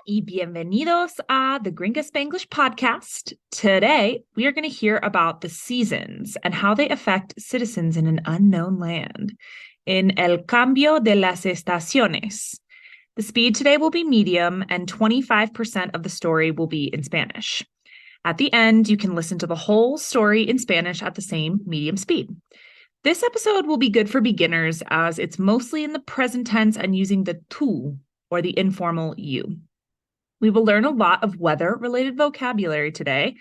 y bienvenidos a the Gringa Spanglish podcast. Today, we are going to hear about the seasons and how they affect citizens in an unknown land. In El Cambio de las Estaciones. The speed today will be medium and 25% of the story will be in Spanish. At the end, you can listen to the whole story in Spanish at the same medium speed. This episode will be good for beginners as it's mostly in the present tense and using the tú, or the informal you. We will learn a lot of weather-related vocabulary today,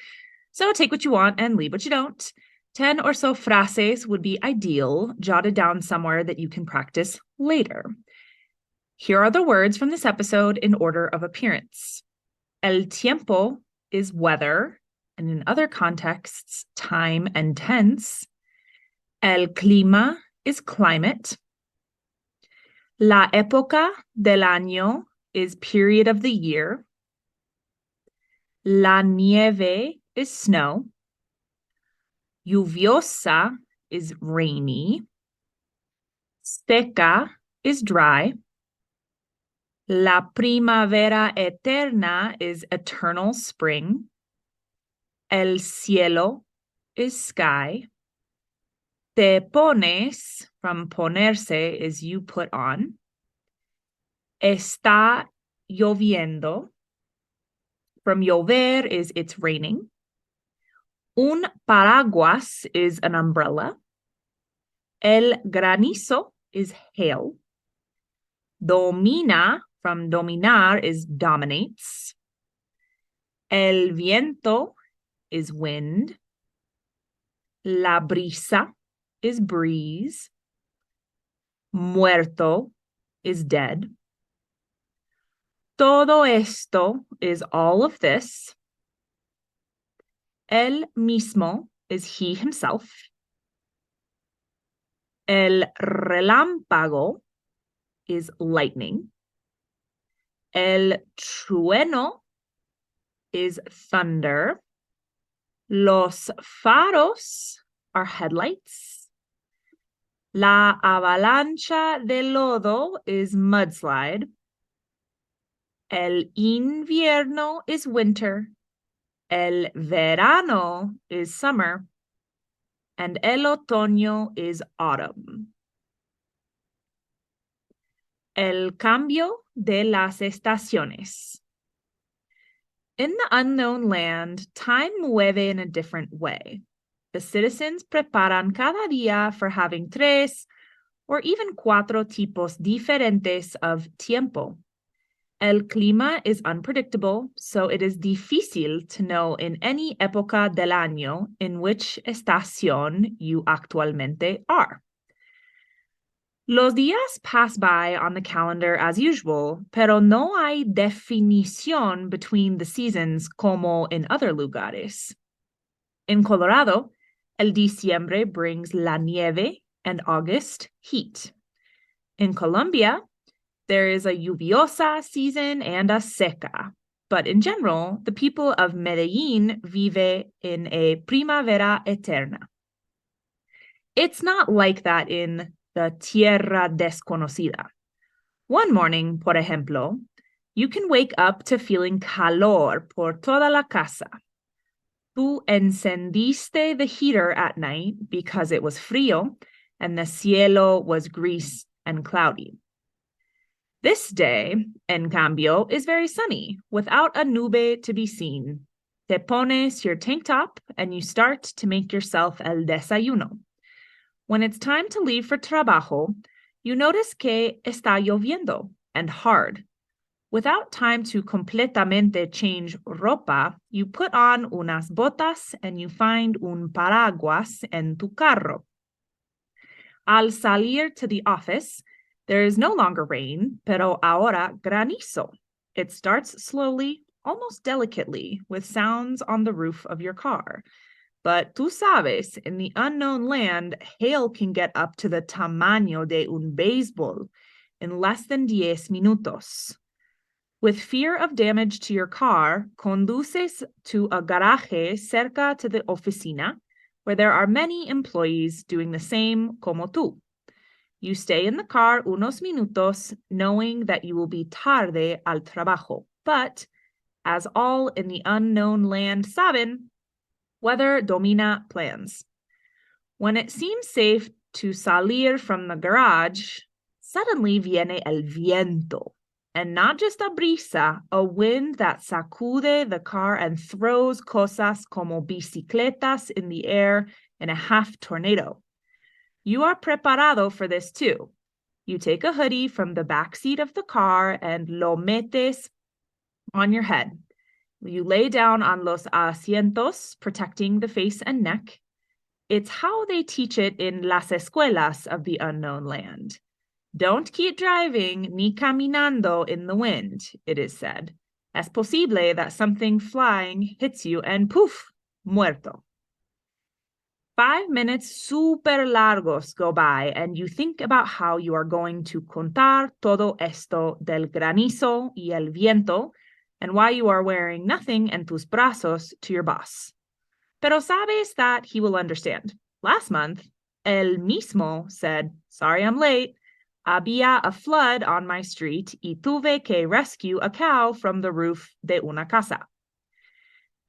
so take what you want and leave what you don't. 10 or so frases would be ideal, jotted down somewhere that you can practice later. Here are the words from this episode in order of appearance. El tiempo is weather, and in other contexts, time and tense. El clima is climate. La época del año is period of the year. La nieve is snow. Lluviosa is rainy. Seca is dry. La primavera eterna is eternal spring. El cielo is sky. Te pones, from ponerse, is you put on. Está lloviendo. From llover is it's raining. Un paraguas is an umbrella. El granizo is hail. Domina, from dominar, is dominates. El viento is wind. La brisa is breeze. Muerto is dead. Todo esto is all of this. El mismo is he himself. El relámpago is lightning. El trueno is thunder. Los faros are headlights. La avalancha de lodo is mudslide. El invierno is winter. El verano is summer. And el otoño is autumn. El cambio de las estaciones. In the unknown land, time mueve in a different way. The citizens preparan cada día for having tres or even cuatro tipos diferentes of tiempo. El clima is unpredictable, so it is difícil to know in any época del año in which estación you actualmente are. Los días pass by on the calendar as usual, pero no hay definición between the seasons como in other lugares. In Colorado, el diciembre brings la nieve and August heat. In Colombia, there is a lluviosa season and a seca. But in general, the people of Medellín vive in a primavera eterna. It's not like that in the tierra desconocida. One morning, por ejemplo, you can wake up to feeling calor por toda la casa. Tú encendiste the heater at night because it was frío and the cielo was gris and cloudy. This day, en cambio, is very sunny, without a nube to be seen. Te pones your tank top and you start to make yourself el desayuno. When it's time to leave for trabajo, you notice que está lloviendo and hard. Without time to completamente change ropa, you put on unas botas and you find un paraguas en tu carro. Al salir to the office, there is no longer rain, pero ahora granizo. It starts slowly, almost delicately, with sounds on the roof of your car. But tú sabes, in the unknown land, hail can get up to the tamaño de un béisbol in less than 10 minutos. With fear of damage to your car, conduces to a garaje cerca to the oficina, where there are many employees doing the same como tú. You stay in the car unos minutos, knowing that you will be tarde al trabajo. But, as all in the unknown land saben, weather domina plans. When it seems safe to salir from the garage, suddenly viene el viento. And not just a brisa, a wind that sacude the car and throws cosas como bicicletas in the air in a half tornado. You are preparado for this too. You take a hoodie from the back seat of the car and lo metes on your head. You lay down on los asientos, protecting the face and neck. It's how they teach it in las escuelas of the unknown land. Don't keep driving ni caminando in the wind, it is said. Es posible that something flying hits you and poof, muerto. 5 minutes super largos go by and you think about how you are going to contar todo esto del granizo y el viento and why you are wearing nothing en tus brazos to your boss. Pero sabes that he will understand. Last month, el mismo said, sorry I'm late. Había a flood on my street y tuve que rescue a cow from the roof de una casa.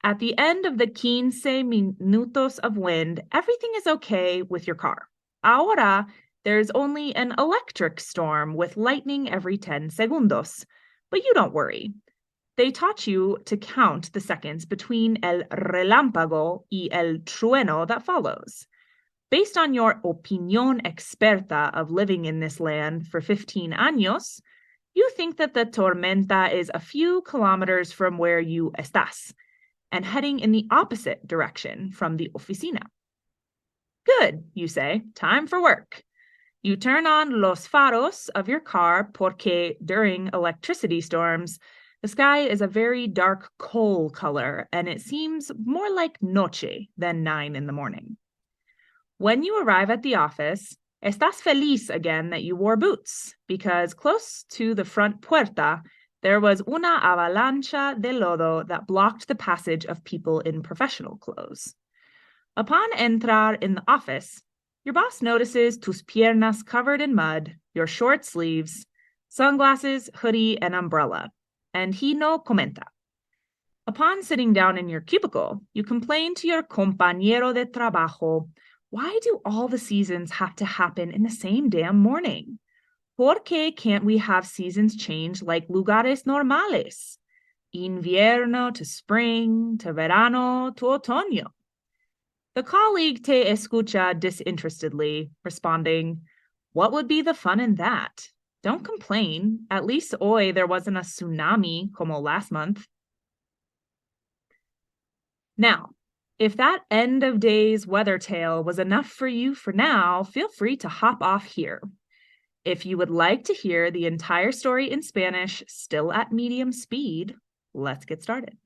At the end of the 15 minutos of wind, everything is okay with your car. Ahora, there's only an electric storm with lightning every 10 segundos. But you don't worry. They taught you to count the seconds between el relámpago y el trueno that follows. Based on your opinión experta of living in this land for 15 años, you think that the tormenta is a few kilometers from where you estás and heading in the opposite direction from the oficina. Good, you say, time for work. You turn on los faros of your car porque during electricity storms, the sky is a very dark coal color and it seems more like noche than 9 in the morning. When you arrive at the office, estás feliz again that you wore boots because close to the front puerta, there was una avalancha de lodo that blocked the passage of people in professional clothes. Upon entrar in the office, your boss notices tus piernas covered in mud, your short sleeves, sunglasses, hoodie, and umbrella, and he no comenta. Upon sitting down in your cubicle, you complain to your compañero de trabajo, why do all the seasons have to happen in the same damn morning? ¿Por qué can't we have seasons change like lugares normales? Invierno to spring, to verano, to otoño. The colleague te escucha disinterestedly, responding, what would be the fun in that? Don't complain. At least hoy there wasn't a tsunami como last month. Now, if that end of days weather tale was enough for you for now, feel free to hop off here. If you would like to hear the entire story in Spanish, still at medium speed, let's get started.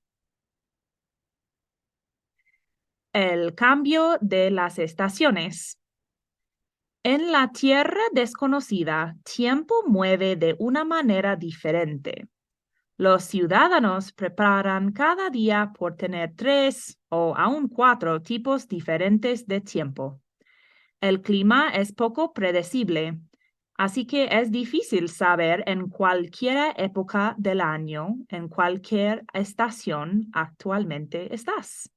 El cambio de las estaciones. En la tierra desconocida, tiempo mueve de una manera diferente. Los ciudadanos preparan cada día por tener 3 o aún 4 tipos diferentes de tiempo. El clima es poco predecible, así que es difícil saber en cualquier época del año, en cualquier estación actualmente estás.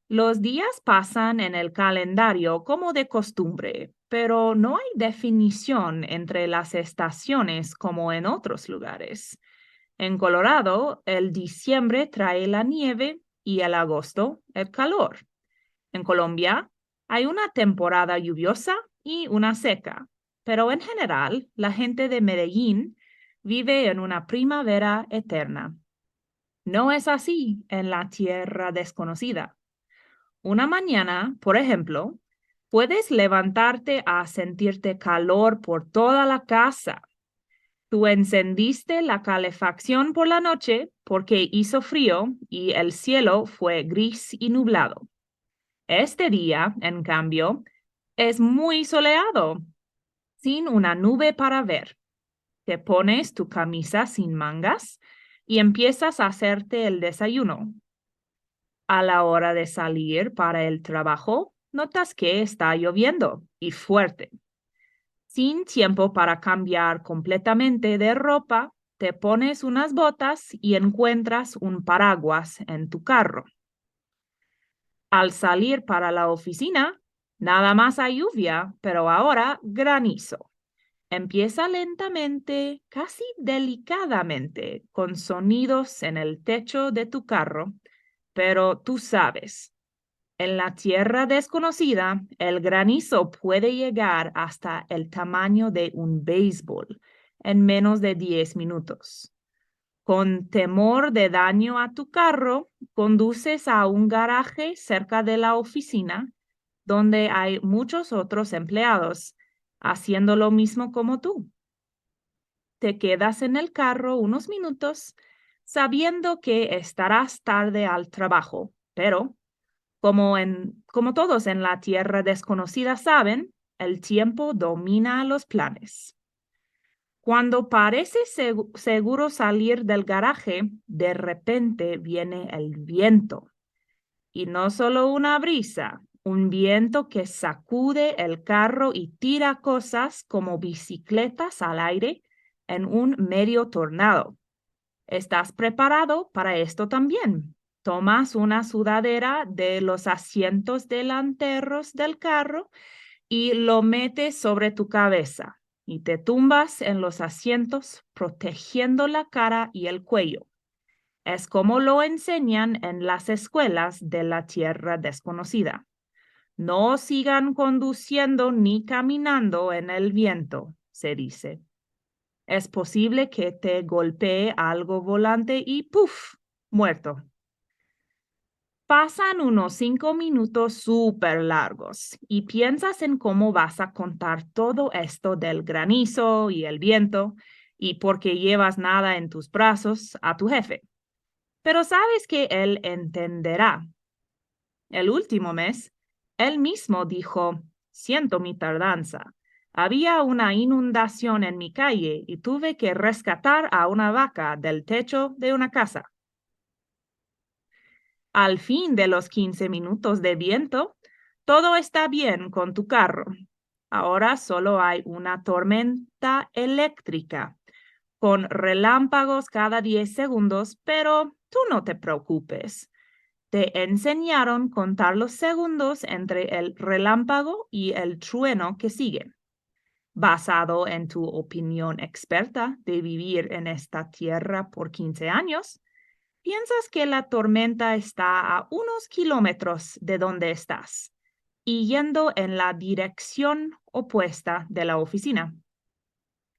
Los días pasan en el calendario como de costumbre, pero no hay definición entre las estaciones como en otros lugares. En Colorado, el diciembre trae la nieve y el agosto el calor. En Colombia, hay una temporada lluviosa y una seca, pero en general, la gente de Medellín vive en una primavera eterna. No es así en la tierra desconocida. Una mañana, por ejemplo, puedes levantarte a sentirte calor por toda la casa. Tú encendiste la calefacción por la noche porque hizo frío y el cielo fue gris y nublado. Este día, en cambio, es muy soleado, sin una nube para ver. Te pones tu camisa sin mangas y empiezas a hacerte el desayuno. A la hora de salir para el trabajo, notas que está lloviendo y fuerte. Sin tiempo para cambiar completamente de ropa, te pones unas botas y encuentras un paraguas en tu carro. Al salir para la oficina, nada más hay lluvia, pero ahora granizo. Empieza lentamente, casi delicadamente, con sonidos en el techo de tu carro, pero tú sabes, en la tierra desconocida, el granizo puede llegar hasta el tamaño de un béisbol en menos de 10 minutos. Con temor de daño a tu carro, conduces a un garaje cerca de la oficina, donde hay muchos otros empleados haciendo lo mismo como tú. Te quedas en el carro unos minutos, sabiendo que estarás tarde al trabajo, pero como todos en la tierra desconocida saben, el tiempo domina los planes. Cuando parece seguro salir del garaje, de repente viene el viento. Y no solo una brisa, un viento que sacude el carro y tira cosas como bicicletas al aire en un medio tornado. ¿Estás preparado para esto también? Tomas una sudadera de los asientos delanteros del carro y lo metes sobre tu cabeza y te tumbas en los asientos protegiendo la cara y el cuello. Es como lo enseñan en las escuelas de la tierra desconocida. No sigan conduciendo ni caminando en el viento, se dice. Es posible que te golpee algo volante y ¡puf! Muerto. Pasan unos 5 minutos súper largos y piensas en cómo vas a contar todo esto del granizo y el viento y porque llevas nada en tus brazos a tu jefe. Pero sabes que él entenderá. El último mes, él mismo dijo, siento mi tardanza. Había una inundación en mi calle y tuve que rescatar a una vaca del techo de una casa. Al fin de los 15 minutos de viento, todo está bien con tu carro. Ahora solo hay una tormenta eléctrica con relámpagos cada 10 segundos, pero tú no te preocupes. Te enseñaron contar los segundos entre el relámpago y el trueno que sigue. Basado en tu opinión experta de vivir en esta tierra por 15 años, piensas que la tormenta está a unos kilómetros de donde estás y yendo en la dirección opuesta de la oficina.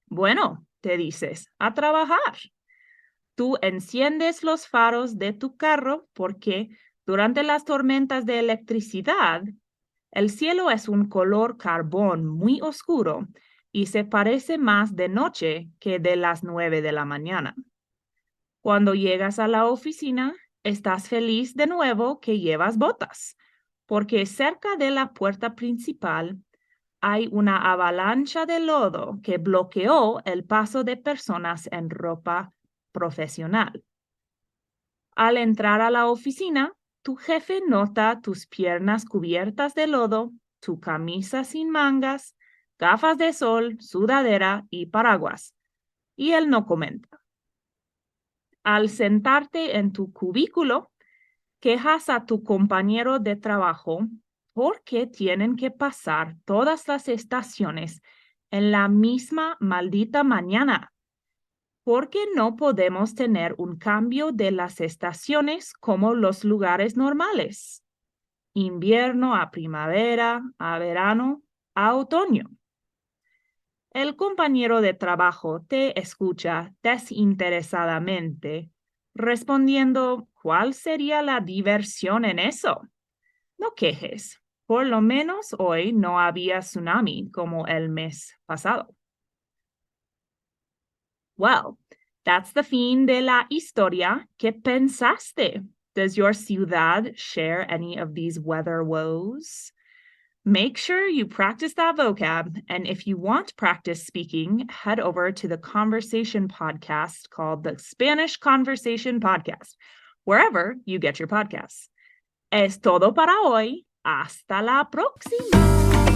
Bueno, te dices, a trabajar. Tú enciendes los faros de tu carro porque durante las tormentas de electricidad, el cielo es un color carbón muy oscuro y se parece más de noche que de las 9 de la mañana. Cuando llegas a la oficina, estás feliz de nuevo que llevas botas, porque cerca de la puerta principal hay una avalancha de lodo que bloqueó el paso de personas en ropa profesional. Al entrar a la oficina, tu jefe nota tus piernas cubiertas de lodo, tu camisa sin mangas, gafas de sol, sudadera y paraguas, y él no comenta. Al sentarte en tu cubículo, quejas a tu compañero de trabajo porque tienen que pasar todas las estaciones en la misma maldita mañana. ¿Por qué no podemos tener un cambio de las estaciones como los lugares normales? Invierno a primavera, a verano, a otoño. El compañero de trabajo te escucha desinteresadamente, respondiendo, ¿cuál sería la diversión en eso? No quejes. Por lo menos hoy no había tsunami como el mes pasado. Well, that's the fin de la historia. ¿Qué pensaste? Does your ciudad share any of these weather woes? Make sure you practice that vocab, and if you want practice speaking, head over to the conversation podcast called the Spanish Conversation Podcast, wherever you get your podcasts. Es todo para hoy. Hasta la próxima.